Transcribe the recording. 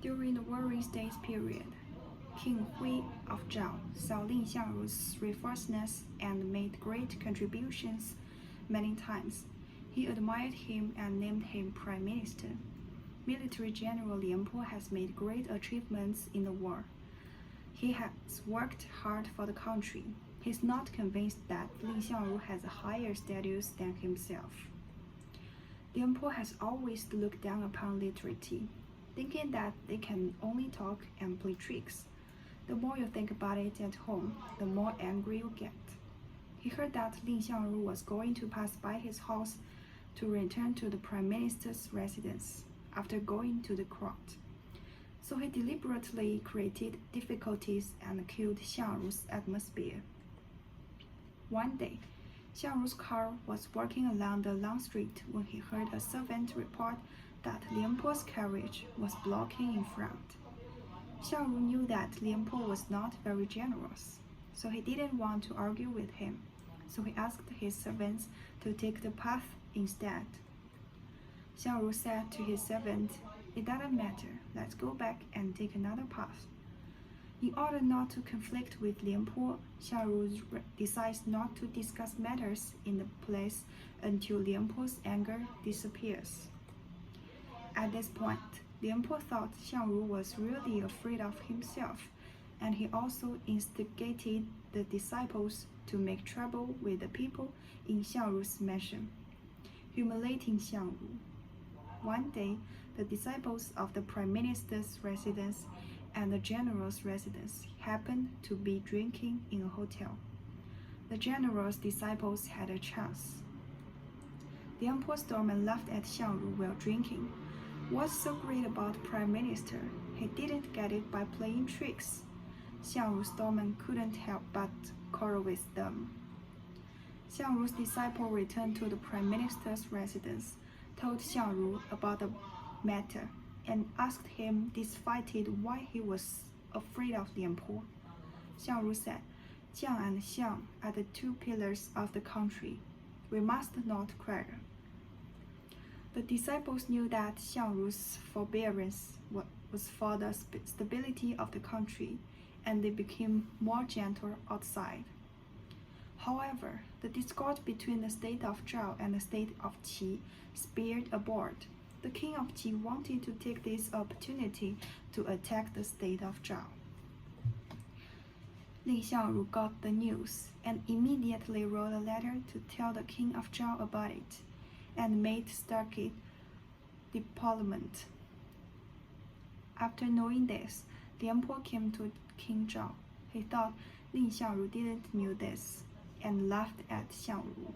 During the Warring States period, King Hui of Zhao saw Lin Xiangru's resourcefulness and made great contributions many times. He admired him and named him prime minister. Military General Lian Po has made great achievements in the war. He has worked hard for the country. He's not convinced that Lin Xiangru has a higher status than himself. Lian Po has always looked down upon literati, thinking that they can only talk and play tricks. The more you think about it at home, the more angry you get. He heard that Lin Xiangru was going to pass by his house to return to the prime minister's residence after going to the court. So he deliberately created difficulties and killed Xiangru's atmosphere. One day, Xiangru's car was walking along the long street when he heard a servant report that Lian Po's carriage was blocking in front. Xiangru knew that Lian Po was not very generous, so he didn't want to argue with him, so he asked his servants to take the path instead. Xiangru said to his servant, "It doesn't matter, let's go back and take another path." In order not to conflict with Lian Po, Xiangru decides not to discuss matters in the place until Lian Po's anger disappears. At this point, Lian Po thought Xiangru was really afraid of himself, and he also instigated the disciples to make trouble with the people in Xiangru's mansion, humiliating Xiangru. One day, the disciples of the prime minister's residence and the general's residence happened to be drinking in a hotel. The general's disciples had a chance. Lian Po stormed and laughed at Xiangru while drinking. What's so great about prime minister? He didn't get it by playing tricks. Xiangru's stormman couldn't help but quarrel with them. Xiangru's disciple returned to the prime minister's residence, told Xiangru about the matter, and asked him disfeited why he was afraid of Lian Po. Xiangru said, "Jiang and Xiang are the two pillars of the country. We must not quarrel." The disciples knew that Xiangru's forbearance was for the stability of the country, and they became more gentle outside. However, the discord between the state of Zhao and the state of Qi spilled abroad. The king of Qi wanted to take this opportunity to attack the state of Zhao. Lin Xiangru got the news and immediately wrote a letter to tell the king of Zhao about it, and made stark deployment. After knowing this, Lian Po came to King Zhao. He thought Lin Xiangru didn't know this, and laughed at Xiangru.